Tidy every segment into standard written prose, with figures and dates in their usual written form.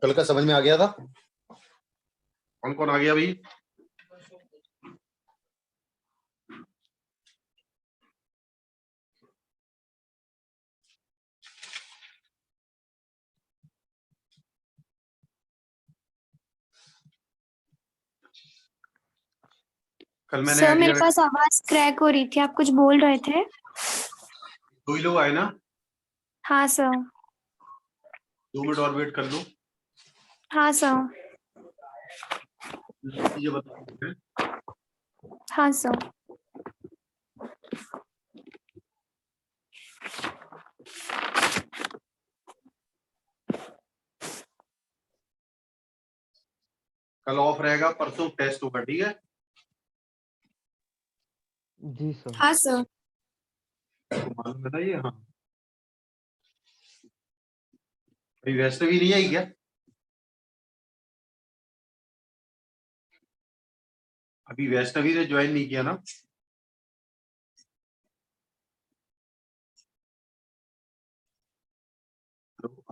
कल का समझ में आ गया था? कौन कौन आ गया भाई? कल मैंने सर मेरे पास आवाज क्रैक हो रही थी, आप कुछ बोल रहे थे? 2 ही लोग आए ना? हाँ सर। 2 मिनट और वेट कर लो। हाँ सर। ये बताओ। हाँ सर। कल ऑफ रहेगा, परसों टेस्ट होगा, ठीक है? जी सर। हाँ सर। मालूम है ना ये? हाँ, अभी वैष्णवी नहीं आई क्या? अभी वैष्णवी ने ज्वाइन नहीं किया ना?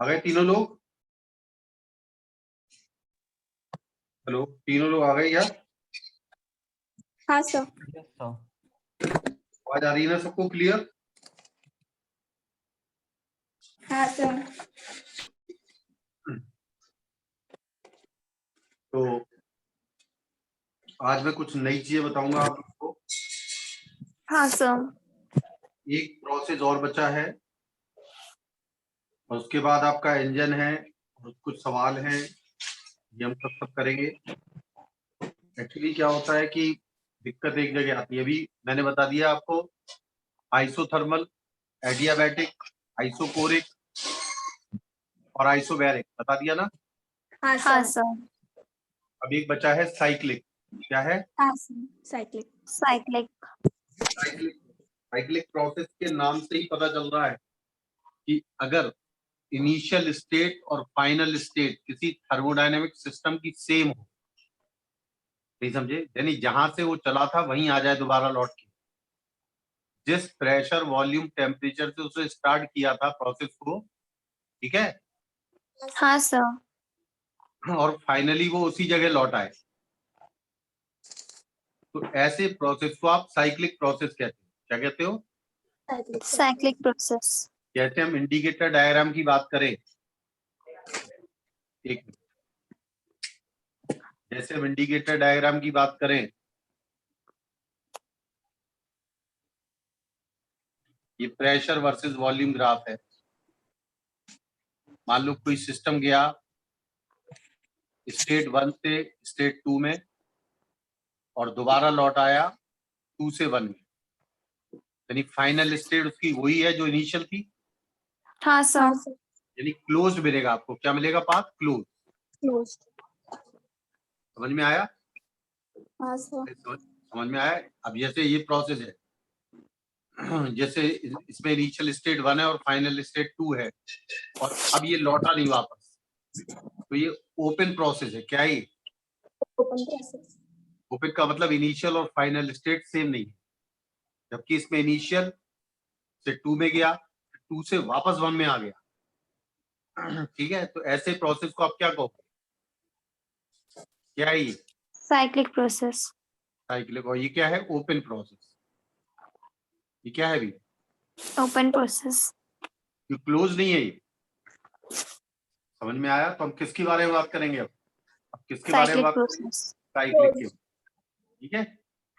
आ गए तीनों लोग? हेलो, तीनों लोग आ गए क्या? हाँ सर। Yes sir. आवाज आ रही है ना सबको क्लियर? हाँ सर। तो आज मैं कुछ नई चीजें बताऊंगा आप लोगों को। हाँ सर। एक प्रोसेस और बचा है और उसके बाद आपका इंजन है और कुछ सवाल हैं, ये हम सब करेंगे। एक्चुअली क्या होता है कि दिक्कत एक जगह आती है। अभी मैंने बता दिया आपको आइसोथर्मल, एडियाबैटिक, आइसोकोरिक और आइसोबैरिक बता दिया ना? हाँ सर। अब एक बचा है साइक्लिक। क्या है? हाँ sir. Cyclic. Cyclic. Cyclic cyclic process के नाम से ही पता चल रहा है कि अगर इनिशियल स्टेट और फाइनल स्टेट किसी थर्मोडायनेमिक सिस्टम की सेम हो, नहीं समझे? यानी जहां से वो चला था वहीं आ जाए दोबारा लौट के, जिस प्रेशर, वॉल्यूम, टेम्परेचर से उसे स्टार्ट किया था प्रोसेस को, ठीक है? हाँ सर। और फाइनली वो उसी जगह लौट आए, तो ऐसे प्रोसेस को आप साइक्लिक प्रोसेस कहते हो। क्या कहते हो? Cyclic process. जैसे हम इंडिकेटर डायग्राम की बात करें, एक मिनट, जैसे हम इंडिकेटर डायग्राम की बात करें, ये प्रेशर वर्सेस वॉल्यूम ग्राफ है। मान लो कोई सिस्टम गया स्टेट 1 से स्टेट 2 में और दोबारा लौट आया 2 से 1 में, यानी फाइनल स्टेट उसकी वही है जो इनिशियल थी। हाँ सर। यानी क्लोज मिलेगा आपको। क्या मिलेगा? Path close. क्लोज। समझ में आया? हाँ सर। समझ में आया? अब जैसे ये प्रोसेस है, जैसे इसमें इनिशियल स्टेट 1 है और फाइनल स्टेट 2 है और अब ये लौटा नहीं वापस, तो ये ओपन प्रोसेस है। क्या है ये? Open process. ओपन का मतलब इनिशियल और फाइनल स्टेट सेम नहीं है, जबकि इसमें इनिशियल से 2 में गया, 2 से वापस 1 में आ गया। ठीक है, तो ऐसे प्रोसेस को आप क्या कहोगे? क्या है ये? Cyclic process. साइक्लिक। और ये क्या है? Open process. ये क्या है भी? Open process. ये क्लोज नहीं है ये। समझ में आया? तो हम किसके बारे में बात करेंगे अब किसके बारे में साइक्लिक बात करेंगे? प्रोसेस। साइक्लिक के। ठीक है,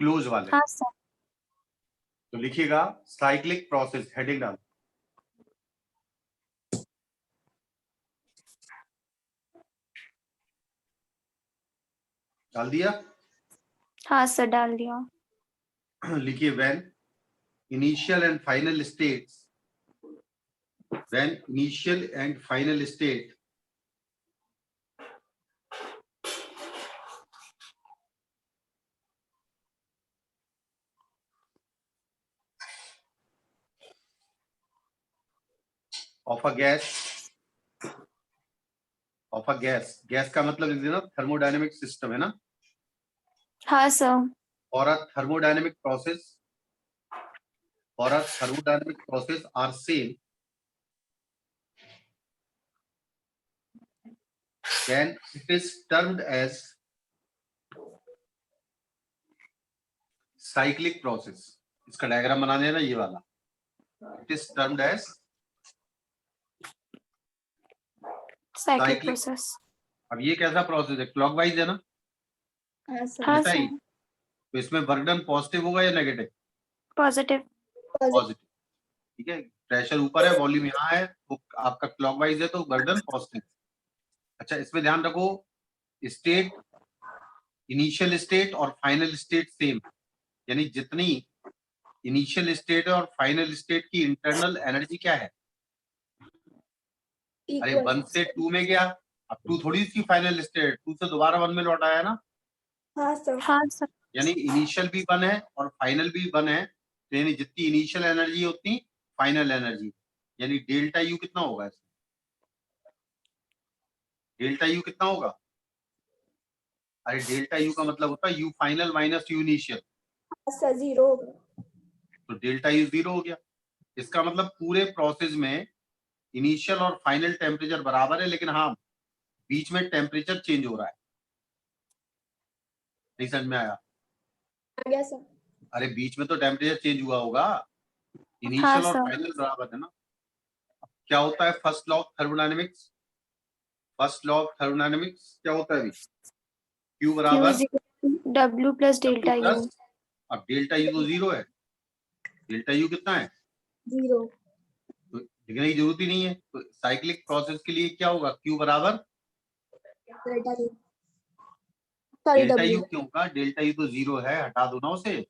क्लोज वाले। हाँ सर। तो लिखिएगा साइक्लिक प्रोसेस, हेडिंग डाल। डाल दिया? हाँ सर, डाल दिया। लिखिए when initial and final states, when initial and final state of a gas का मतलब लिख देना थर्मोडायनेमिक सिस्टम है ना? हाँ सर। और a thermodynamic process are same, then it is termed as cyclic process. इसका डायग्राम बना देना ये वाला. It is termed as cyclic cyclic. process. अब ये कैसा प्रोसेस है? क्लॉकवाइज है ना? हाँ ऐसा सर. ही. तो इसमें वर्क डन पॉजिटिव होगा या नेगेटिव? Positive. पॉजिटिव. ठीक है. प्रेशर ऊपर है, वॉल्यूम यहाँ है, तो आपका क्लॉकवाइज है तो वर्क डन पॉजिटिव. अच्छा, इसमें ध्यान रखो, स्टेट, इनिशियल स्टेट और फाइनल स्टेट सेम, यानी जितनी इनिशियल स्टेट और फाइनल स्टेट की इंटरनल एनर्जी क्या है? अरे 1 से 2 में गया, अब 2 थोड़ी सी फाइनल स्टेट, 2 से दोबारा 1 में लौट आया ना. हाँ सर. हाँ सर. यानी इनिशियल भी 1 है और फाइनल भी 1 है, तो यानी जितनी इनिशियल एनर्जी उतनी फाइनल एनर्जी, यानी डेल्टा यू कितना होगा इसमें? डेल्टा यू कितना होगा? अरे डेल्टा यू का मतलब होता है you final minus you initial. Sir 0 होगा. तो डेल्टा यू 0 हो गया. इसका मतलब पूरे प्रोसेस में इनिशियल और फाइनल टेम्परेचर बराबर है, लेकिन हाँ बीच में टेम्परेचर चेंज हो रहा है. नहीं समझ में आया? आ गया सर. अरे बीच में तो टेम्परेचर चेंज हुआ होगा. इनिशियल हाँ, और सर. फाइनल बराबर है ना. क्या होता है first law of thermodynamics? First law of thermodynamics क्या होता है? Q Q बराबर is equal to W plus delta U. Plus, अब डेल्टा यू तो 0 है. डेल्टा यू कितना है? 0. तो लिखने की जरूरत ही नहीं है. तो साइक्लिक प्रोसेस के लिए क्या होगा? Q बराबर Delta U. डेल्टा यू क्यों होगा? डेल्टा यू तो 0 है, हटा दो ना उसे.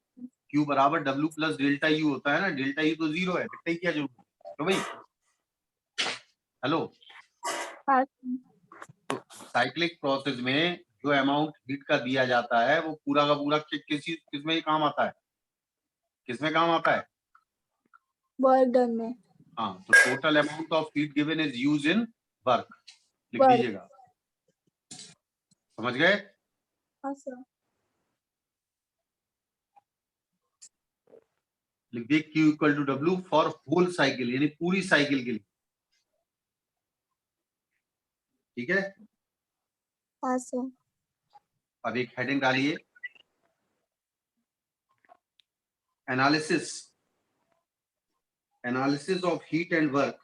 Q बराबर W प्लस डेल्टा यू होता है ना. डेल्टा यू तो 0 है, लिखने की क्या जरूरत है? तो भाई हेलो, हाँ. तो साइक्लिक प्रोसेस में जो अमाउंट हीट का दिया जाता है वो पूरा का पूरा किसमें काम आता है? किसमें काम आता है? वर्क डन में. हाँ, तो total amount of heat given is use in work. लिख Work. दीजिएगा. समझ गए? हाँ सर. लिख दिए Q equal to W for whole cycle, यानी पूरी साइकिल के लिए. ठीक है. हाँ सर. अब एक हेडिंग डालिए, analysis, analysis of heat and work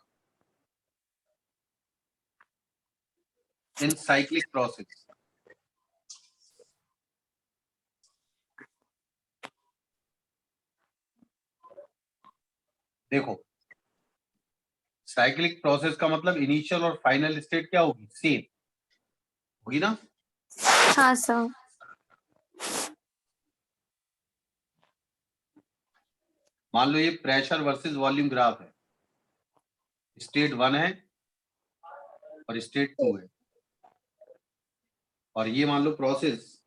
in cyclic process. देखो, साइक्लिक प्रोसेस का मतलब इनिशियल और फाइनल स्टेट क्या होगी? सेम होगी ना. हाँ सर. मान लो ये प्रेशर वर्सेस वॉल्यूम ग्राफ है. स्टेट 1 है और स्टेट 2 है, और ये मान लो प्रोसेस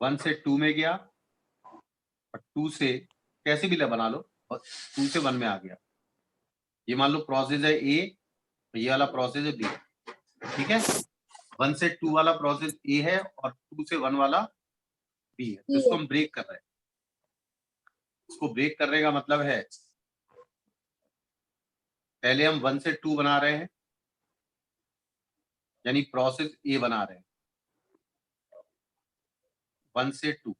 1 से 2 में गया और 2 से कैसे भी बना लो और 2 से 1 में आ गया. ये मान लो प्रोसेस है A, ये वाला प्रोसेस है B. ठीक है. 1 से 2 वाला प्रोसेस A है और 2 से 1 वाला B है. तो इसको हम ब्रेक कर रहे हैं. इसको ब्रेक करने का मतलब है पहले हम 1 से 2 बना रहे हैं, यानी प्रोसेस A बना रहे हैं 1 से 2.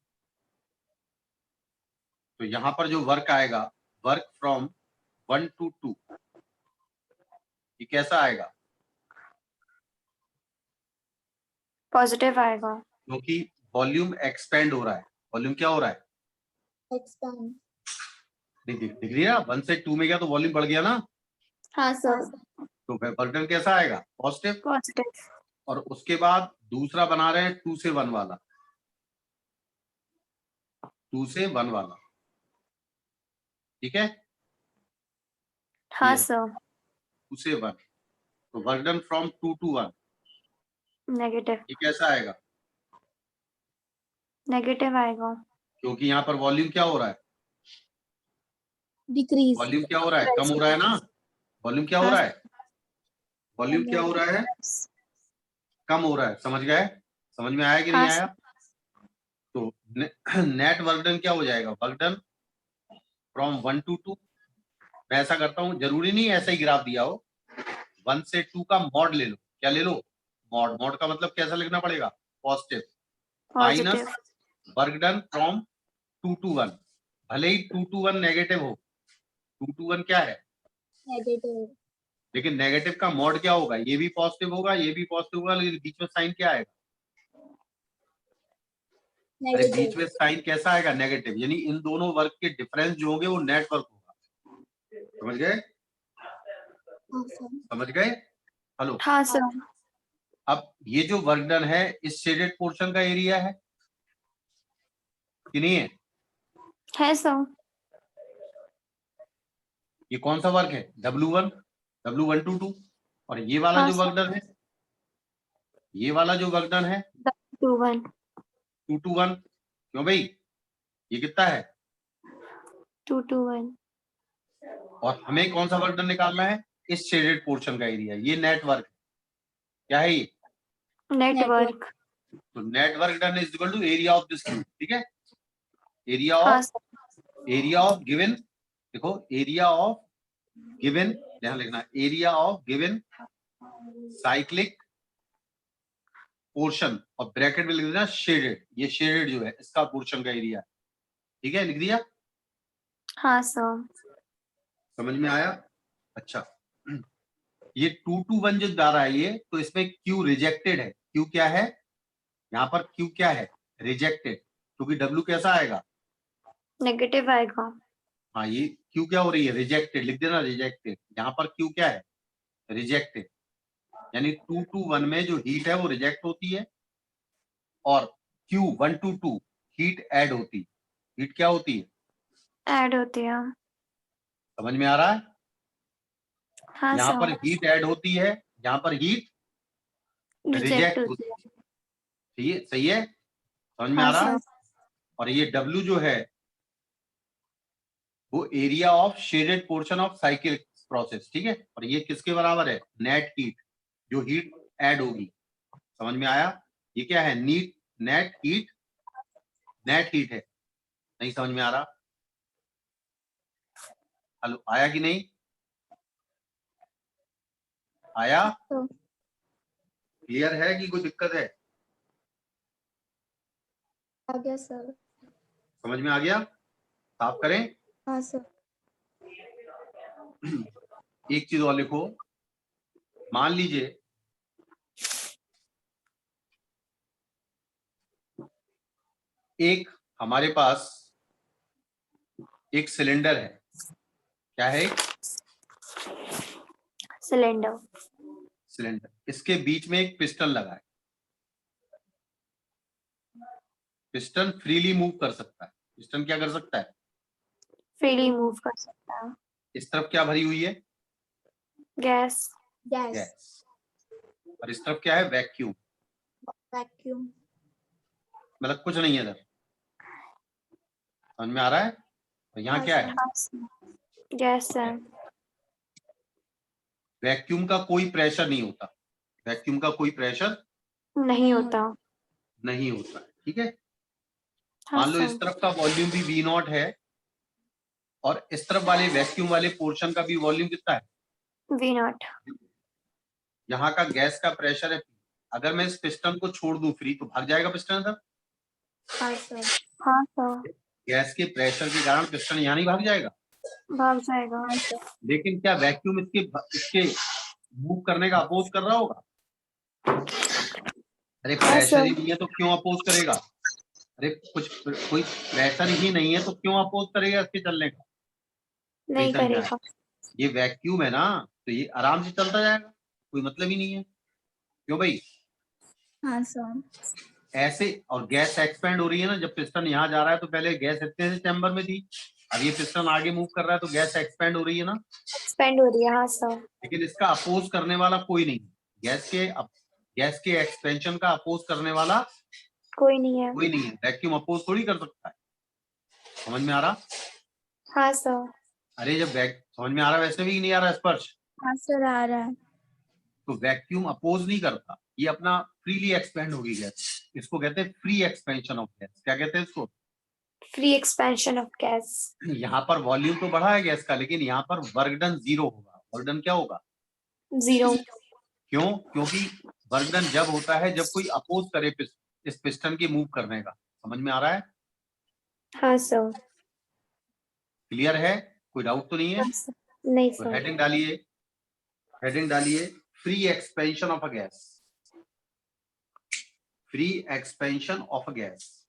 तो यहां पर जो वर्क आएगा, वर्क फ्रॉम 1 to 2, ये कैसा आएगा? पॉजिटिव आएगा. क्योंकि वॉल्यूम एक्सपेंड हो रहा है. वॉल्यूम क्या हो रहा है? एक्सपेंड. दिख रही है ना. 1 से 2 में गया तो वॉल्यूम बढ़ गया ना. हाँ सर. तो वर्क डन कैसा आएगा? पॉजिटिव. पॉजिटिव. और उसके बाद दूसरा बना रहे हैं 2 से 1 वाला. 2 से 1 वाला. ठीक है. हाँ सर. 2 से 1, तो work done from 2 to 1, negative. ये कैसा आएगा? नेगेटिव आएगा. क्योंकि यहाँ पर वॉल्यूम क्या हो रहा है? डिक्रीज. वॉल्यूम क्या हो रहा है? कम हो रहा है ना. वॉल्यूम क्या हो रहा है? वॉल्यूम क्या हो रहा है? कम हो रहा है. समझ गए? समझ में आया कि नहीं आया? तो नेट वर्क डन क्या हो जाएगा? Work done from 1 to 2. मैं ऐसा करता हूं, जरूरी नहीं ऐसा ही ग्राफ दिया हो, 1 से 2 का मॉड ले लो। क्या ले लो? मॉड। मॉड का मतलब कैसा लिखना पड़ेगा? Positive. Minus positive. Work done from 2 to 1। भले ही 2 to 1 नेगेटिव हो, 2 to 1 क्या है? नेगेटिव। लेकिन नेगेटिव का मॉड क्या होगा? ये भी पॉजिटिव होगा, ये भी पॉजिटिव होगा, लेकिन बीच में साइन क्या आएगा? अरे बीच में साइन कैसा आएगा? नेगेटिव। यानी इन दोनों वर्क के डिफरेंस जो होंगे वो नेट वर्क होगा। समझ गए? समझ गए? हेलो। हाँ सर। अब ये जो वर्क डन है इस शेडेड पोर्शन का एरिया है कि नहीं है? है सर। ये कौन सा वर्क है? W1, W1 to 2। और ये वाला हाँ जो वर्क डन है, ये वाला जो वर्क डन है 2 1 2 to 1। क्यों भाई? ये कितना है? 2 2 1। और हमें कौन सा वर्क डन निकालना है? इस शेडेड पोर्शन का एरिया। ये नेटवर्क क्या है? ये नेटवर्क। तो network done is equal to area of this cube. ठीक है? एरिया हाँ of sir. Area of given, देखो एरिया ऑफ गिवन, यहां लिखना area of given cyclic portion और ब्रैकेट में लिख देना शेडेड। ये शेडेड जो है इसका पोर्शन का एरिया। ठीक है, लिख दिया? हाँ सर। समझ में आया? अच्छा, ये 2 to 1 जो जा रहा है ये, तो इसमें Q रिजेक्टेड है। Q क्या है? यहाँ पर Q क्या है? रिजेक्टेड। क्योंकि W कैसा आएगा? नेगेटिव आएगा। हाँ, ये Q क्या हो रही है? रिजेक्टेड। लिख देना रिजेक्टेड। यहाँ पर Q क्या है? रिजेक्टेड। यानी 2 to 1 में जो हीट है वो रिजेक्ट होती है और Q 1 to 2 हीट ऐड होती है। हीट क्या होती है? ऐड होती है। समझ में आ रहा है? हाँ यहाँ पर सर। हीट ऐड होती है, यहाँ पर हीट रिजेक्ट रिजेक्ट होती होती है। है। सही है? सही है? समझ में आ हाँ रहा है? सर। और ये W जो है वो area of shaded portion of cycle process. ठीक है? और ये किसके बराबर है? नेट हीट, जो हीट ऐड होगी। समझ में आया? ये क्या है? Net heat. नेट हीट है। नहीं समझ में आ रहा? हेलो, आया कि नहीं? आया? क्लियर है कि कोई दिक्कत है? आ गया सर। समझ में आ गया? साफ करें? हाँ सर। एक चीज और लिखो। मान लीजिए एक हमारे पास एक सिलेंडर है। क्या है? सिलेंडर। सिलेंडर। इसके बीच में एक पिस्टन लगा है। पिस्टन फ्रीली मूव कर सकता है। पिस्टन क्या कर सकता है? फ्रीली मूव कर सकता है। इस तरफ क्या भरी हुई है? गैस। गैस। गैस। और इस तरफ क्या है? वैक्यूम। वैक्यूम। मतलब कुछ नहीं है इधर। समझ में आ रहा है? और यहाँ हाँ क्या सर। है? हाँ सर। गैस है। वैक्यूम का कोई प्रेशर नहीं होता। वैक्यूम का कोई प्रेशर नहीं होता। नहीं होता। ठीक है? हाँ मान लो इस सर। तरफ का वॉल्यूम भी V0 है और इस तरफ वाले वैक्यूम वाले पोर्शन का भी वॉल्यूम कितना है? V0। यहाँ का गैस का प्रेशर है P। अगर मैं इस पिस्टन को छोड़ दूं फ्री तो भाग जाएगा पिस्टन सर? हाँ सर। हाँ सर। गैस के प्रेशर के कारण पिस्टन यहाँ नहीं भाग जाएगा? भाग जाएगा। हाँ सर। लेकिन क्या वैक्यूम इसके मूव करने का अपोज कर रहा होगा? अरे हाँ प्रेशर सर। ही नहीं है तो क्यों अपोज करेगा? अरे कोई प्रेशर ही नहीं है तो क्यों अपोज करेगा इसके चलने का? नहीं समझ में आया? करेगा। ये वैक्यूम है ना, तो ये आराम से चलता जाएगा, कोई मतलब ही नहीं है। क्यों भाई? हाँ सर। ऐसे। और गैस एक्सपेंड हो रही है ना, जब पिस्टन यहाँ जा रहा है तो पहले गैस इतने से चैम्बर में थी, अब ये पिस्टन आगे मूव कर रहा है तो गैस एक्सपेंड हो रही है ना। एक्सपेंड हो रही है। हाँ सर। लेकिन इसका अपोज करने वाला कोई नहीं। गैस के एक्सपेंशन का अपोज करने वाला कोई नहीं है। कोई नहीं है। वैक्यूम अपोज थोड़ी कर सकता है। समझ में आ रहा? हाँ सर। अरे जब समझ में आ रहा वैसे भी नहीं आ रहा स्पर्श? हाँ सर आ रहा है। तो वैक्यूम अपोज नहीं करता, ये अपना फ्रीली एक्सपेंड होगी गैस। इसको कहते हैं फ्री एक्सपेंशन ऑफ गैस। क्या कहते हैं इसको? Free expansion of gas. यहाँ पर वॉल्यूम तो बढ़ा है गैस का, लेकिन यहाँ पर वर्क डन 0 होगा। वर्क डन क्या होगा? 0. क्यों? क्योंकि वर्क डन जब होता है जब कोई अपोज करे इस पिस्टन के मूव करने का। समझ में आ रहा है? हाँ sir. क्लियर है? कोई डाउट तो नहीं है? हाँ sir. नहीं तो sir. हेडिंग डालिए free expansion of a gas. Free expansion of a gas,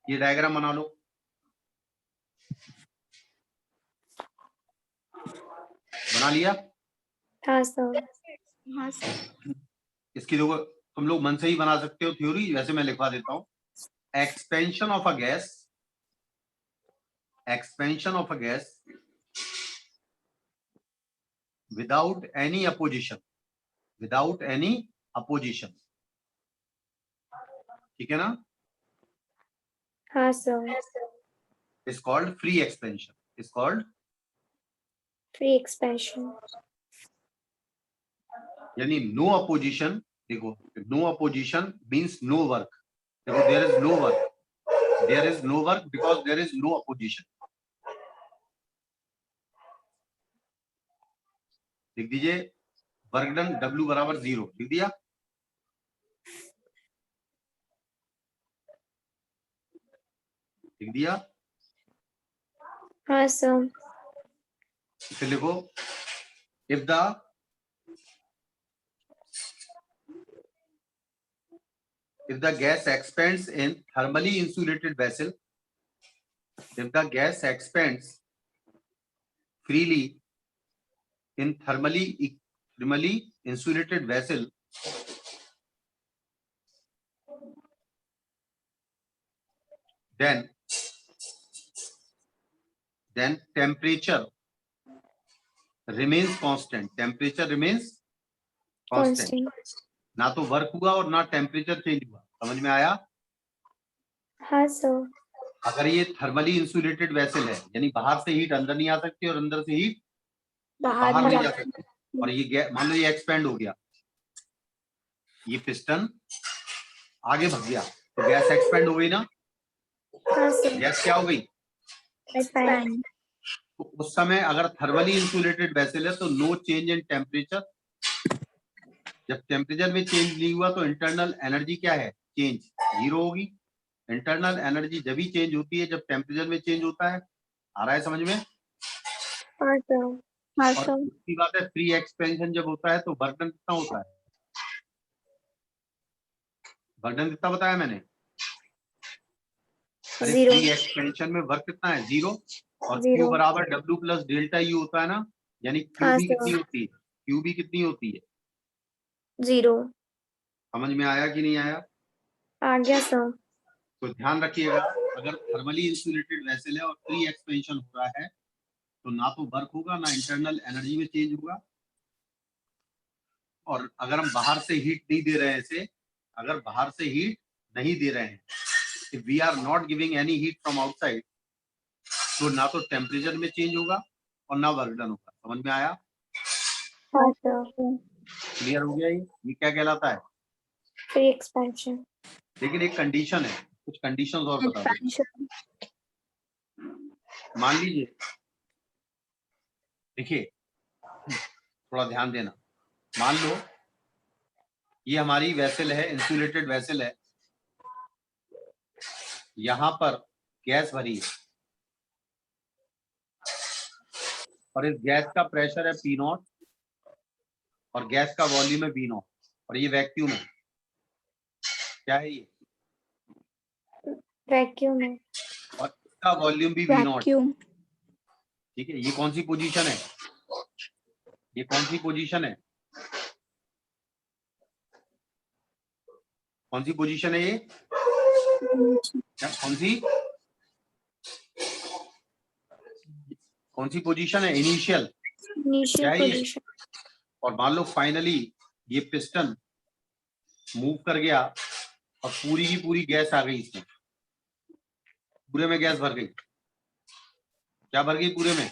ये डायग्राम बना लो। बना लिया? हाँ sir. हाँ सर। इसकी देखो, तुम लोग मन से ही बना सकते हो थ्योरी, वैसे मैं लिखवा देता हूं। Expansion of a gas, expansion of a gas without any opposition, without any opposition, ठीक है ना? हाँ sir. Is called free expansion, is called, Free expansion. यानी नो अपोजिशन। देखो, no opposition means no work. देखो, there is no work, there is no work because there is no opposition. लिख दीजिए work done W बराबर 0, लिख दिया? लिख दिया? हाँ sir. फिर लिखो if the gas expands in thermally insulated vessel, if the gas expands freely in thermally insulated vessel, then temperature remains constant, temperature remains constant। Constant. ना तो वर्क हुआ और ना टेम्परेचर चेंज हुआ। समझ में आया? हाँ sir. अगर ये थर्मली इंसुलेटेड वेसल है, यानी बाहर से हीट अंदर नहीं आ सकती और अंदर से हीट बाहर नहीं जा सकती, और ये मान लो ये एक्सपेंड हो गया, ये पिस्टन आगे भग गया, तो गैस एक्सपेंड हो गई ना? हाँ sir. गैस क्या हो गई? Expand. तो उस समय अगर थर्मली इंसुलेटेड वेसल है तो नो चेंज इन टेम्परेचर। जब टेम्परेचर में चेंज नहीं हुआ तो इंटरनल एनर्जी क्या है? चेंज, जीरो होगी। इंटरनल एनर्जी जब ही चेंज होती है जब टेम्परेचर में चेंज होता है। आ रहा है समझ में? हाँ sir. हाँ और sir. दूसरी बात है, फ्री एक्सपेंशन जब होता है तो वर्क डन कितना होता है? वर्क डन कितना बताया मैंने? अरे 0. फ्री एक्सपेंशन में वर्क कितना है? 0। और Zero. Q बराबर W प्लस डेल्टा U होता है ना, यानी हाँ QB sir. कितनी होती है? QB कितनी होती है? 0. समझ में आया कि नहीं आया? आ गया sir. तो ध्यान रखिएगा, अगर थर्मली इंसुलेटेड वेसल है और फ्री एक्सपेंशन हो रहा है तो ना तो वर्क होगा ना इंटरनल एनर्जी में चेंज होगा। और अगर हम बाहर से हीट नहीं दे रहे हैं इसे, अगर बाहर से हीट नहीं दे रहे हैं, if we are not giving any heat from outside, तो ना तो टेम्परेचर में चेंज होगा और ना वर्क डन होगा। समझ में आया? हाँ sir. क्लियर हो गया? ये क्या कहलाता है? Free expansion. लेकिन एक कंडीशन है, कुछ कंडीशंस और बता दो। एक्सपेंशन। मान लीजिए, देखिए थोड़ा ध्यान देना, मान लो ये हमारी वेसल है, इंसुलेटेड वेसल है, यहां पर गैस भरी है और इस गैस का प्रेशर है P0 और गैस का वॉल्यूम है V0 और ये वैक्यूम है। क्या है ये? वैक्यूम है। और इसका वॉल्यूम भी V0। वैक्यूम। ठीक है, ये कौन सी पोजीशन है? ये कौन सी पोजीशन है? कौन सी पोजीशन है ये? कौन सी पोजीशन है? इनिशियल। Initial position. और मान लो फाइनली ये पिस्टन मूव कर गया और पूरी की पूरी गैस आ गई इसमें, पूरे में गैस भर गई। क्या भर गई पूरे में?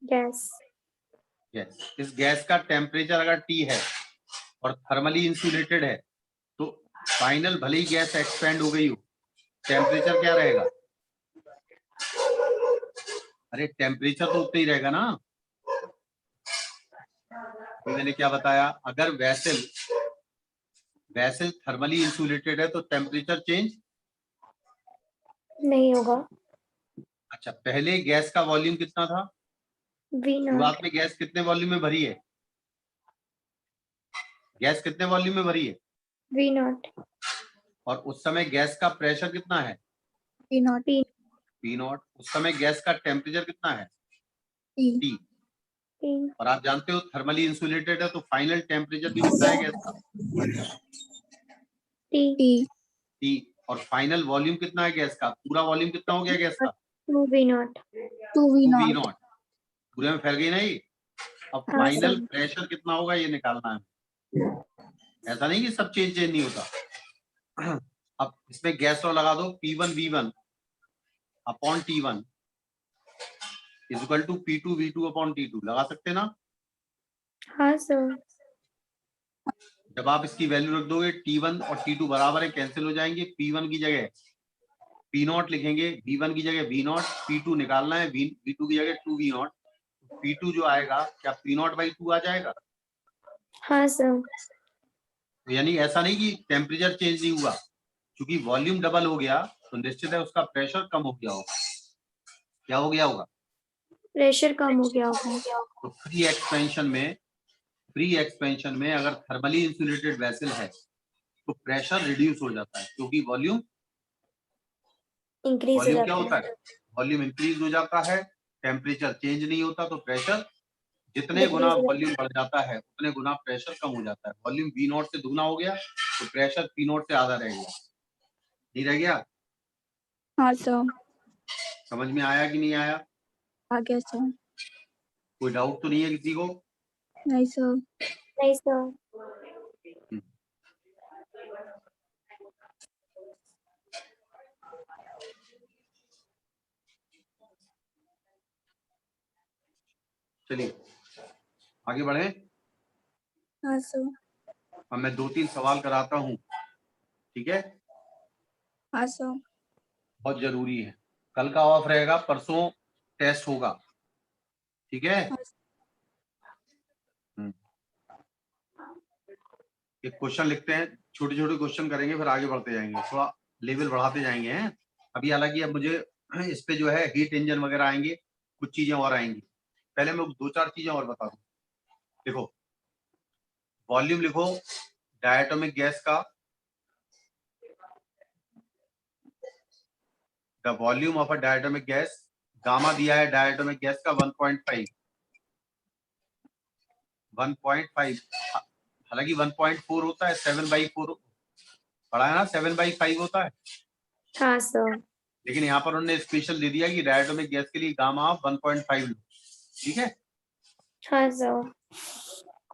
गैस। गैस। इस गैस का टेम्परेचर अगर T है और थर्मली इंसुलेटेड है तो फाइनल भले ही गैस एक्सपेंड हो गई हो, टेम्परेचर क्या रहेगा? अरे टेम्परेचर तो उतना ही रहेगा ना। मैंने क्या बताया, अगर वेसल थर्मली इंसुलेटेड है तो टेम्परेचर चेंज नहीं होगा। अच्छा, पहले गैस का वॉल्यूम कितना था, V शुरुआत नॉट में गैस कितने वॉल्यूम में भरी है, गैस कितने वॉल्यूम में भरी है, V नॉट और उस समय गैस का प्रेशर कितना है, P naught. P not. उस समय गैस का टेम्परेचर कितना है, T. T। T और आप जानते हो थर्मली इंसुलेटेड है तो फाइनल टेम्परेचर भी कितना है गैस का, T T. T। और फाइनल वॉल्यूम कितना है गैस का, पूरा वॉल्यूम कितना हो गया गैस का, 2V not 2V 2V naught. Not. पूरे में फैल गई ना ये। अब हाँ फाइनल सर। प्रेशर कितना होगा ये निकालना है, ऐसा नहीं कि सब चेंज नहीं होता। अब इसमें गैस लॉ लगा दो, P1 V1 upon T1 is equal to P2 V2 upon T2, लगा सकते ना। हाँ सर। जब आप इसकी वैल्यू रख दोगे T1 और T2 बराबर है, कैंसिल हो जाएंगे, P1 की जगह P नॉट लिखेंगे, V1 की जगह V नॉट, P2 निकालना है, V2 की जगह 2V नॉट। P2 जो आएगा क्या P नॉट बाई 2 आ जाएगा। हाँ सर। तो यानी ऐसा नहीं कि टेम्परेचर चेंज नहीं हुआ, क्योंकि वॉल्यूम डबल हो गया तो निश्चित है उसका प्रेशर कम हो गया होगा। क्या हो गया होगा, प्रेशर कम हो गया होगा। तो फ्री एक्सपेंशन में अगर थर्मली इंसुलेटेड वेसल है तो प्रेशर रिड्यूस हो जाता है, क्योंकि वॉल्यूम इंक्रीज हो क्या जाता होता है। है, वॉल्यूम इंक्रीज हो जाता है, टेम्परेचर चेंज नहीं होता तो प्रेशर जितने गुना डिक्रीज हो वॉल्यूम बढ़ जाता है उतने गुना प्रेशर कम हो जाता है। वॉल्यूम V नॉट से दुगना हो गया तो प्रेशर P नॉट से आधा रह गया, नहीं रह गया। हाँ सर. समझ में आया कि नहीं आया, आ गया सर. कोई डाउट तो नहीं है किसी को। नहीं सर. नहीं सर। चलिए आगे बढ़े। हाँ सर. अब मैं 2-3 सवाल कराता हूँ, ठीक है, हाँ सर. बहुत जरूरी है। कल का ऑफ रहेगा, परसों टेस्ट होगा, ठीक है। एक क्वेश्चन लिखते हैं, छोटे छोटे क्वेश्चन करेंगे, फिर आगे बढ़ते जाएंगे, थोड़ा लेवल बढ़ाते जाएंगे हैं। अभी हालांकि अब मुझे इस पे जो है हीट इंजन वगैरह आएंगे, कुछ चीजें और आएंगी। पहले मैं 2-4 चीजें और बता दूं। देखो वॉल्यूम लिखो डायटोमिक गैस का, the volume of a diatomic gas, gamma दिया है डायटोमिक गैस का 1.5, हालांकि 1.4 होता है, 7/4 पढ़ा है ना, 7/5 होता है, हाँ सर। लेकिन यहाँ पर उन्होंने स्पेशल दे दिया कि डायटोमिक गैस के लिए गामा 1.5 लो, ठीक है। हाँ सर।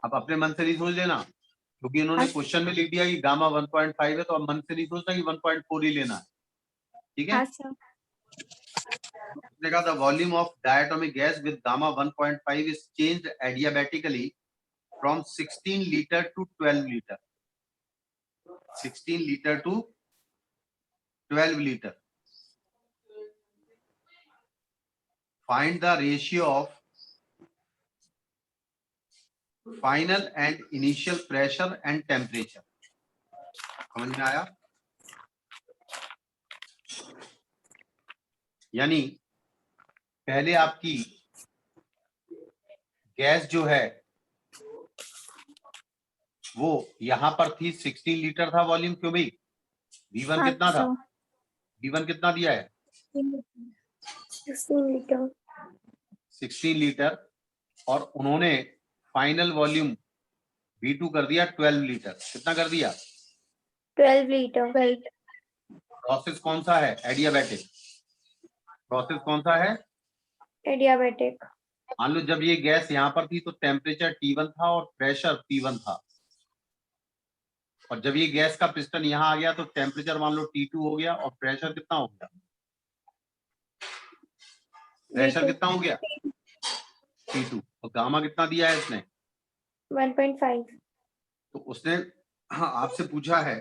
अब अपने मन से नहीं सोच लेना, क्योंकि उन्होंने क्वेश्चन में लिख दिया कि गामा 1.5 है, तो अब मन से नहीं सोचना कि 1.4 ही लेना है, ठीक है। हाँ सर. उसने कहा the volume of diatomic gas with gamma 1.5 is changed adiabatically from 16 litre to 12 litre, 16 litre to 12 litre. Find the ratio of final and initial pressure and temperature. समझ में आया, यानी पहले आपकी गैस जो है वो यहां पर थी 16 लीटर था वॉल्यूम, क्यों भाई, V1 हाँ कितना था, सर. V1 कितना दिया है 16 लीटर 16 लीटर, और उन्होंने फाइनल वॉल्यूम V2 कर दिया 12 लीटर। कितना कर दिया, 12 लीटर 12. प्रोसेस कौन सा है, एडियाबैटिक। प्रोसेस कौन सा है, एडियाबैटिक। मान लो जब ये गैस यहाँ पर थी तो टेम्परेचर T1 था और प्रेशर P1 था, और जब ये गैस का पिस्टन यहाँ आ गया तो टेम्परेचर मान लो T2 हो गया और प्रेशर कितना हो गया, प्रेशर कितना हो गया T2, और गामा कितना दिया है इसने 1.5। तो उसने आपसे पूछा है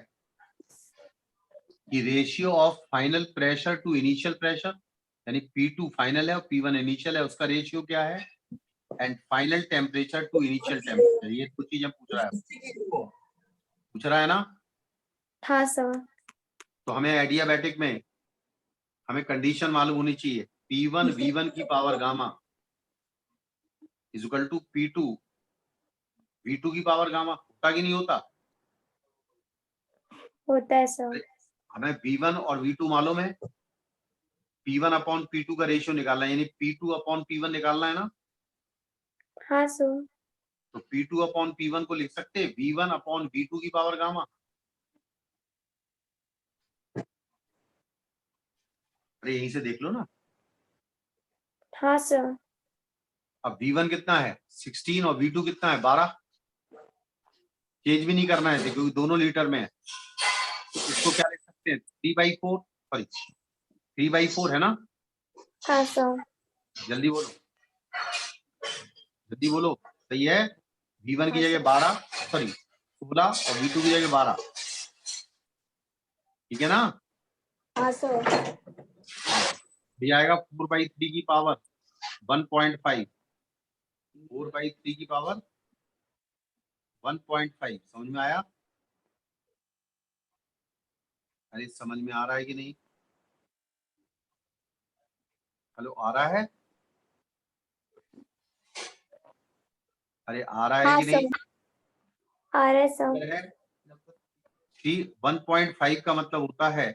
कि ratio of final pressure to initial pressure, यानी P2 फाइनल है और P1 इनिशियल है, उसका रेशियो क्या है and final temperature to initial temperature. ये कुछ चीजें पूछ रहा है ना। हाँ सर। तो हमें एडियाबैटिक में हमें कंडीशन मालूम होनी चाहिए, P1 V1 की power gamma is equal to P2 V2 की पावर गामा। होता कि नहीं होता? होता है सर। हमें V1 और V2 मालूम है, P1 अपॉन P2 का रेशियो निकालना है, यानी P2 अपॉन P1 निकालना है ना। हाँ सर। तो P2 अपॉन P1 को लिख सकते हैं V1 अपॉन V2 की पावर गामा। अरे यहीं से देख लो ना। हाँ सर। अब V1 कितना है 16 और V2 कितना है 12। चेंज भी नहीं करना है क्योंकि दोनों लीटर में है। तो इसको क्या लिख सकते हैं 3/4, सॉरी 3/4 है ना। हाँ सर। जल्दी बोलो, जल्दी बोलो। सही है। V1 की हाँ, जगह 12, सॉरी 16 और V2 की जगह 12। ठीक है ना। हाँ सर। ये आएगा 4/3 की पावर 1.5, 4/3 की पावर 1.5। समझ में आया? अरे समझ में आ रहा है कि नहीं? हेलो, आ रहा है? अरे आ रहा है हाँ कि नहीं? आ रहा है सर। है 1.5 का मतलब होता है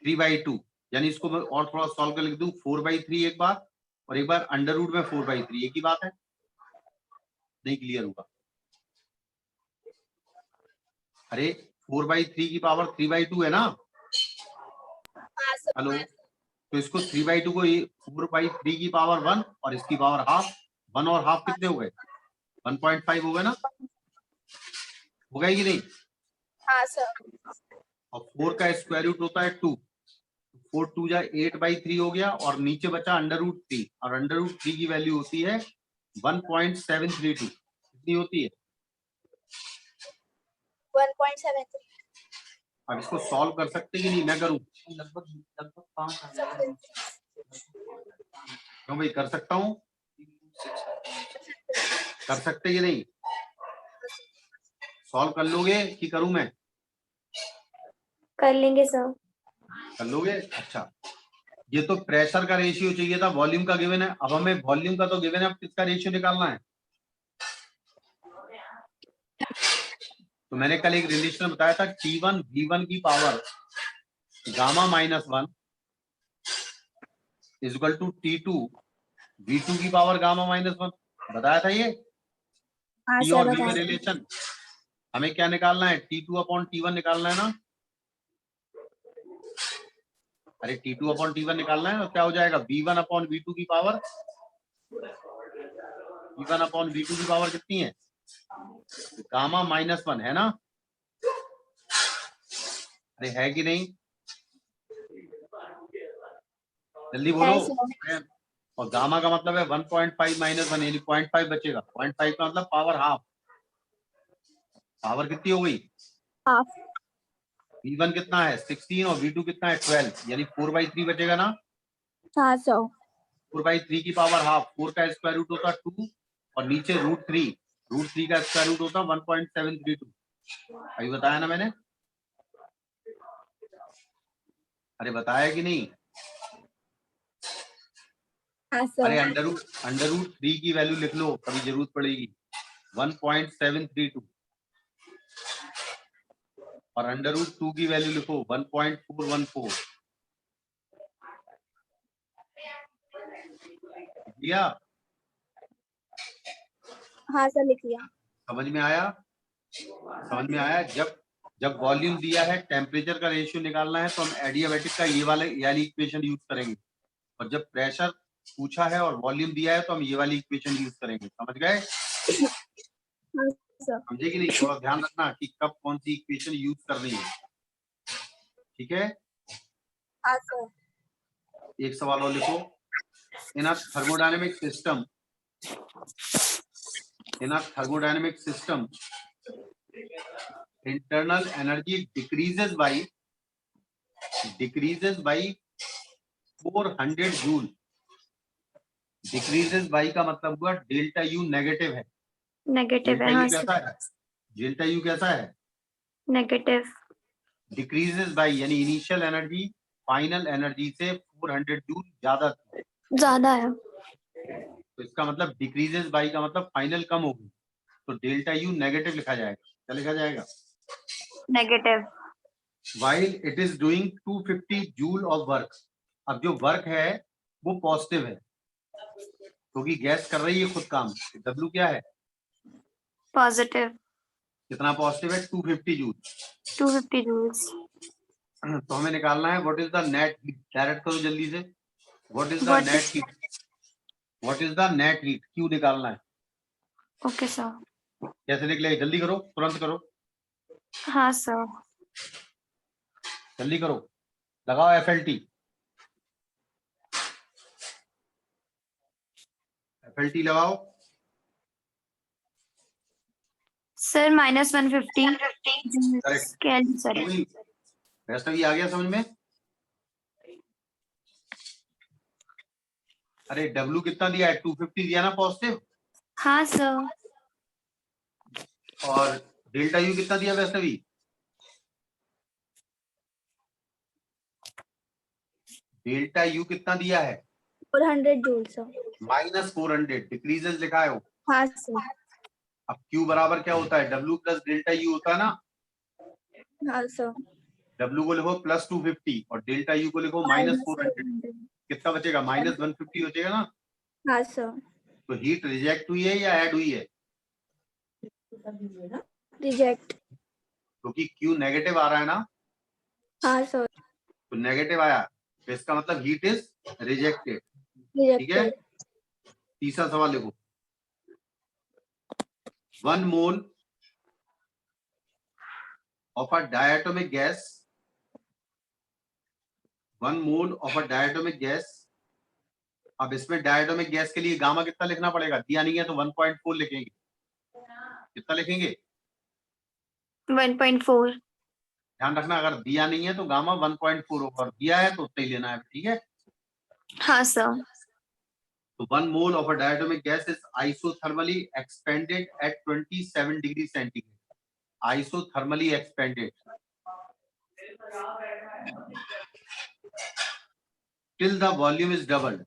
3/2, यानी इसको मैं और थोड़ा सॉल्व कर लिख दूं 4/3 एक बार, और एक बार अंडर रूट में 4/3। एक ही बात है, नहीं क्लियर होगा? अरे 4/3 की पावर 3/2 है ना। हाँ सर। हेलो, तो इसको 3/2 को 4/3 की पावर 1 और इसकी पावर हाफ, 1 और हाफ कितने हो गए 1.5 हो गए ना। हो गए कि नहीं? हाँ सर। और 4 का स्क्वायर रूट होता है 2, 4 2 जा 8/3 हो गया, और नीचे बचा √3, और √3 की वैल्यू होती है 1.732। कितनी होती है? 1.73। अब इसको सॉल्व कर सकते कि नहीं? मैं करूं? लगभग 5 क्यों भाई, कर सकता हूं? कर सकते कि नहीं? सॉल्व कर लोगे कि करूं मैं? कर लेंगे सर। कर लोगे? अच्छा, ये तो प्रेशर का रेशियो चाहिए था, वॉल्यूम का गिवन है। अब हमें वॉल्यूम का तो गिवन है, अब किसका रेशियो निकालना है? तो मैंने कल एक रिलेशन बताया था, T1 V1 की power gamma -1 is equal to T2 V2 की पावर गामा -1। बताया था ये हाँ T सर और V में बताया। रिलेशन। हमें क्या निकालना है? T2 अपॉन T1 निकालना है ना। अरे T2 अपॉन T1 निकालना है, तो क्या हो जाएगा V1 अपॉन V2 की पावर, V1 अपॉन V2 की पावर कितनी है गामा -1 है ना। अरे है कि नहीं? जल्दी बोलो। है सर। और गामा का मतलब है 1.5 -1, यानी 0.5 बचेगा। 0.5 का मतलब पावर हाफ। पावर कितनी हो गई? हाफ। V1 कितना है 16 और V2 कितना है 12, यानी 4/3 बचेगा ना। हाँ सर। 4/3 की पावर हाफ, 4 का स्क्वायर रूट होता 2, और नीचे √3 का स्क्वायर रूट होता 1.732। अभी बताया ना मैंने? अरे बताया कि नहीं? हाँ अरे सर। अंडर रूट 3 की वैल्यू लिख लो, कभी जरूरत पड़ेगी 1.732, और अंडर रूट 2 की वैल्यू लिखो 1.414। लिया? हाँ सर लिख लिया। समझ में आया? समझ में आया? जब वॉल्यूम दिया है, टेम्परेचर का रेशियो निकालना है, तो हम एडियाबैटिक का ये वाली इक्वेशन यूज करेंगे, और जब प्रेशर पूछा है और वॉल्यूम दिया है तो हम ये वाली इक्वेशन यूज करेंगे। समझ गए? हाँ सर। समझे कि नहीं? थोड़ा ध्यान रखना कि कब कौन सी इक्वेशन यूज करनी है। ठीक है? हाँ सर। एक सवाल और लिखो। इन अ thermodynamic system internal energy decreases by 400 joule decreases by का मतलब हुआ डेल्टा यू नेगेटिव है। नेगेटिव डेल्टा है। यू हाँ कैसा सर, है? डेल्टा यू कैसा है? नेगेटिव। डिक्रीजेस बाई यानी इनिशियल एनर्जी फाइनल एनर्जी से 400 जूल ज्यादा थी। ज्यादा है। तो इसका मतलब डिक्रीजेस बाई का मतलब फाइनल कम होगी, तो डेल्टा यू नेगेटिव लिखा जाएगा। क्या लिखा जाएगा? Negative. while it is doing 250 joule of work. अब जो वर्क है वो पॉजिटिव है क्योंकि गैस कर रही है खुद काम। W क्या है? पॉजिटिव। कितना पॉजिटिव है? 250 जूल। 250 जूल्स। तो हमें निकालना है what is the net heat. Direct करो जल्दी से। What is the What net is- heat? What is the net heat? Q निकालना है। Okay sir. कैसे निकलेगा? जल्दी करो, तुरंत करो, हाँ सर। जल्दी करो। लगाओ FLT। FLT लगाओ। Sir -150 correct. Calorie sir. Vaishnavi आ गया समझ में? अरे W कितना दिया है? 250 दिया ना पॉजिटिव। हाँ सर। और डेल्टा यू कितना दिया वैष्णवी? डेल्टा यू कितना दिया है? 400 जूल सर। -400। डिक्रीजेस लिखा है वो। हाँ सर। अब Q बराबर क्या होता है? W प्लस डेल्टा यू होता है ना। हाँ सर। W को लिखो +250 और डेल्टा यू को लिखो -400। कितना बचेगा? -150 बचेगा ना। हाँ सर। तो हीट रिजेक्ट हुई है या ऐड हुई है? रिजेक्ट। क्योंकि Q नेगेटिव आ रहा है ना, हाँ सर। तो नेगेटिव आया तो इसका मतलब हीट इज रिजेक्टेड। ठीक है। रिजेक्टेड। तीसरा सवाल लिखो। 1 mole of a diatomic gas, 1 mole of a diatomic gas। अब इसमें डायटोमिक गैस के लिए गामा कितना लिखना पड़ेगा? दिया नहीं है तो 1.4 लिखेंगे। कितना लिखेंगे? 1.4। ध्यान रखना, अगर दिया नहीं है तो गामा 1.4 होगा और दिया है तो उतना ही लेना है। ठीक है। हाँ सर। तो 1 mole of a diatomic gas is isothermally expanded at 27 degree centigrade. isothermally expanded till the volume is doubled।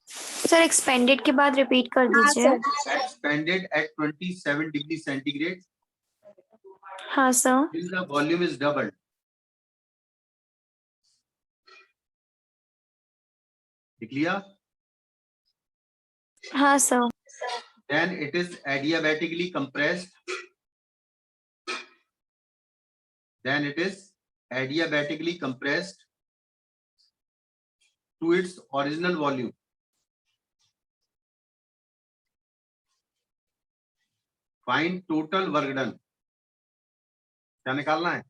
Sir expanded के बाद रिपीट कर हाँ दीजिए। Sir. expanded at 27 degree centigrade हाँ sir. till the volume is doubled। लिख लिया? हाँ sir. then it is adiabatically compressed। then it is adiabatically compressed to its original volume। find total work done। क्या निकालना है?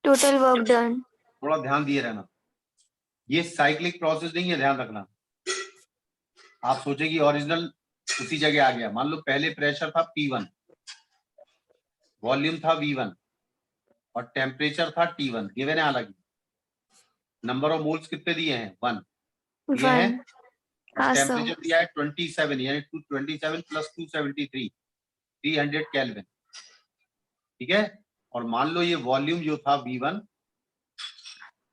Total work done. थोड़ा ध्यान दिए रहना, ये साइक्लिक प्रोसेस नहीं है, ध्यान रखना। आप सोचे कि ओरिजिनल उसी जगह आ गया। मान लो पहले प्रेशर था P1, वॉल्यूम था V1 और टेम्परेचर था T1। गिवन है, हालांकि नंबर ऑफ मोल्स कितने दिए हैं? 1 दिए हैं 1। और हाँ सर। टेम्परेचर दिया है 27 यानी 227 + 273 300 केल्विन। ठीक है। और मान लो ये वॉल्यूम जो था V1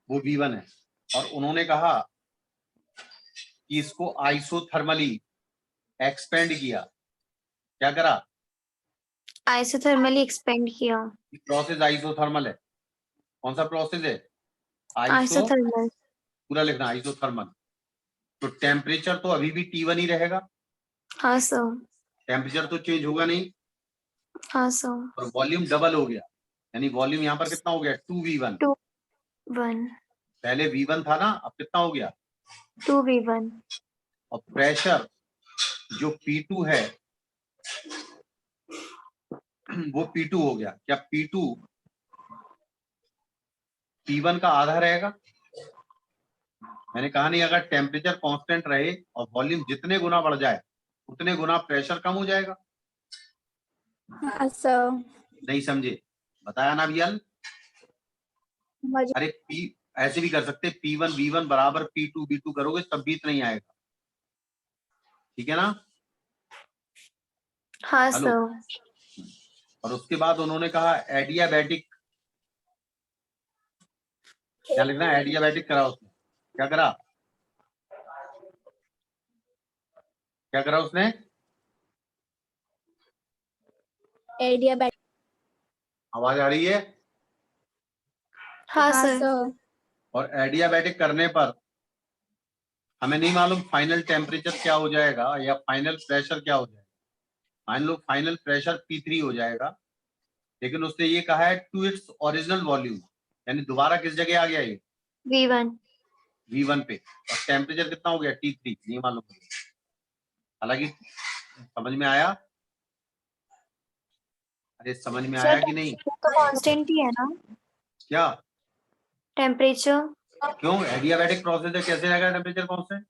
वो V1 है और उन्होंने कहा कि इसको आइसोथर्मली एक्सपेंड किया। क्या करा? आइसोथर्मली एक्सपेंड किया। प्रोसेस आइसोथर्मल है। कौन सा प्रोसेस है? आइसोथर्मल। पूरा लिखना आइसोथर्मल। तो टेम्परेचर तो अभी भी T1 ही रहेगा, हाँ सर। टेम्परेचर तो चेंज होगा नहीं। हाँ सर। और वॉल्यूम डबल हो गया यानी वॉल्यूम यहाँ पर कितना हो गया? 2V1। 2V1। पहले V1 था ना, अब कितना हो गया? 2V1। और प्रेशर जो P2 है वो P2 हो गया। क्या P2 P1 का आधा रहेगा? मैंने कहा नहीं, अगर टेम्परेचर कांस्टेंट रहे और वॉल्यूम जितने गुना बढ़ जाए उतने गुना प्रेशर कम हो जाएगा। हाँ सर। नहीं समझे? बताया ना वियल? मजा। अरे P ऐसे भी कर सकते, P1 V1 बराबर P2 V2 करोगे तब भी इतना ही आएगा। ठीक है ना? हाँ हेलो। सर। और उसके बाद उन्होंने कहा एडियाबैटिक, क्या लिखना है? एडियाबैटिक करा उसने, क्या करा? क्या करा उसने? एडियाबैटिक। आवाज आ रही है? हाँ हाँ सर। सर। और एडियाबैटिक करने पर हमें नहीं मालूम फाइनल टेम्परेचर क्या हो जाएगा या फाइनल प्रेशर क्या हो जाएगा। मान लो फाइनल प्रेशर P3 हो जाएगा, लेकिन उसने ये कहा है टू इट्स ओरिजिनल वॉल्यूम, यानी दोबारा किस जगह आ गया ये? V1। V1 पे। और टेम्परेचर कितना हो गया? T3, नहीं मालूम। हालांकि समझ में आया? अरे समझ में आया कि नहीं? तो कांस्टेंट ही है ना क्या? टेम्परेचर? क्यों? एडियाबैटिक प्रोसेस है, कैसे रहेगा टेम्परेचर कांस्टेंट?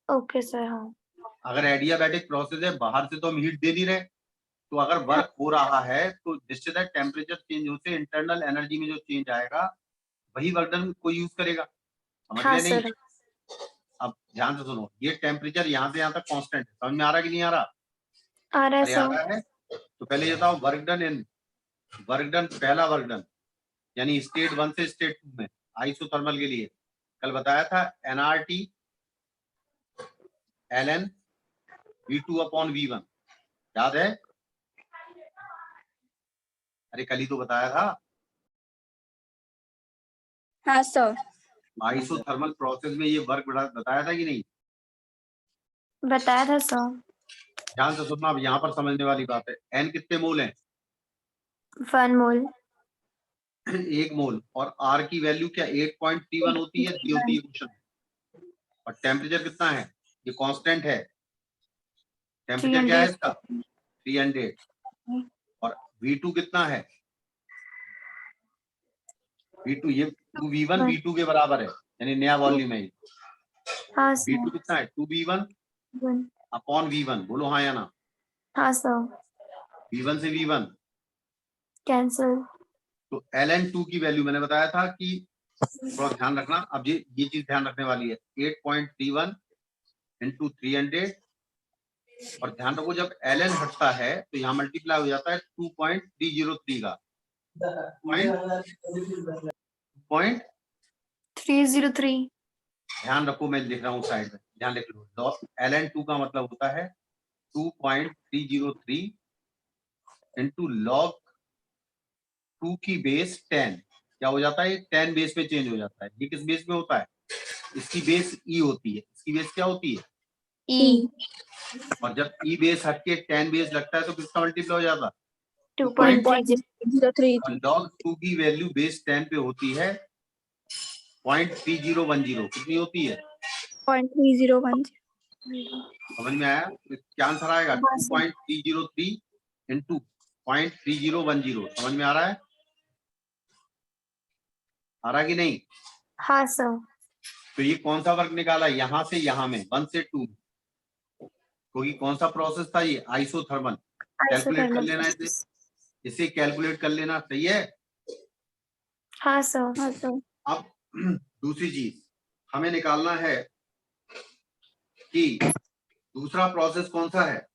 Okay sir. हाँ अगर एडियाबैटिक प्रोसेस है, बाहर से तो हम हीट दे नहीं रहे, तो अगर वर्क हो रहा है तो निश्चित है टेम्परेचर चेंज होते इंटरनल एनर्जी में जो चेंज आएगा वही वर्क डन को यूज करेगा। समझ हाँ गए नहीं? सर। अब ध्यान से सुनो, ये टेम्परेचर यहाँ से यहाँ तक कांस्टेंट है, समझ में आ रहा कि नहीं आ रहा? आ रहा है अरे आ सर। रहा है। तो पहले ये बताओ work done in, work done, पहला वर्क डन यानी स्टेट 1 से स्टेट 2 में आइसोथर्मल के लिए कल बताया था nRT ln V2 upon V1, याद है? अरे कल ही तो बताया था। हाँ सर। आइसोथर्मल प्रोसेस में ये वर्क बताया था कि नहीं? बताया था सर। ध्यान से सुनना, अब यहाँ पर समझने वाली बात है। n कितने मोल हैं? 1 मोल। 1 मोल। और r की वैल्यू क्या 8.31 होती है? दी होती है क्वेश्चन में। और टेम्परेचर कितना है? ये कांस्टेंट है। टेम्परेचर क्या है इसका? 300। और V2 कितना है? V2 ये 2V1 V2 के बराबर है, यानी नया वॉल्यूम है। हाँ V2 सर। कितना है? 2V1 अपॉन V1, बोलो हाँ या ना? हाँ सर। V1 से V1 कैंसिल। तो ln2 की वैल्यू मैंने बताया था कि थोड़ा ध्यान रखना। अब ये चीज ध्यान रखने वाली है, 8.31 इंटू 300। और ध्यान रखो जब ln हटता है तो यहाँ मल्टीप्लाई हो जाता है 2.303 का। 303। ध्यान रखो, मैं लिख रहा हूँ साइड में, ध्यान लिख लो। ln2 का मतलब होता है 2.303 इंटू log 2 की बेस 10। क्या हो जाता है? 10 बेस पे चेंज हो जाता है। ये किस बेस पे होता है? इसकी बेस ई होती है। इसकी बेस क्या होती है? ई। और जब ई बेस हट के 10 बेस लगता है तो किसका मल्टीप्लाई हो जाता है? 2.30। और log 2 की वैल्यू बेस 10 पे होती है 0.3010। कितनी होती है? 0.3010। समझ में आया? तो क्या आंसर आएगा? 2.303 इंटू 0.3010। समझ में आ रहा है? आ रहा कि नहीं? हाँ सर। तो ये कौन सा वर्क निकाला? यहां से यहां में 1 से 2, क्योंकि कौन सा प्रोसेस था ये? आइसोथर्मल। कैलकुलेट कर लेना इसे, इसे कैलकुलेट कर लेना। सही है? हाँ सर। हाँ सर। अब दूसरी चीज हमें निकालना है कि दूसरा प्रोसेस कौन सा है?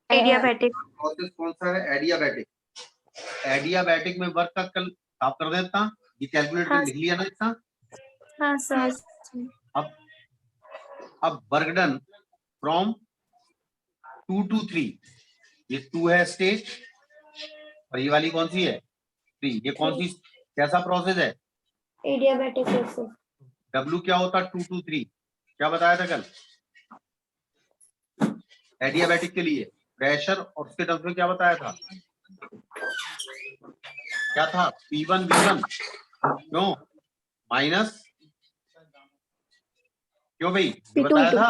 एडियाबैटिक। प्रोसेस कौन सा है? एडियाबैटिक। एडियाबैटिक में वर्क का कल साफ कर देता, ये कैलकुलेट कर हाँ लिख लिया ना इतना। हाँ हाँ सर। सर। अब वर्क डन फ्रॉम 2 to 3, ये 2 है स्टेज, और ये वाली कौन सी है? 3। ये कौन सी, कैसा प्रोसेस है? Adiabatic process. W क्या होता? 2 to 3। क्या बताया था कल? एडियाबैटिक के लिए प्रेशर, और उसके टर्म्स में क्या बताया था? क्या था? P1 V1 क्यों माइनस, क्यों भाई? ये P2 बताया था।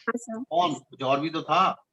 हाँ सर। कौन? कुछ और भी तो था।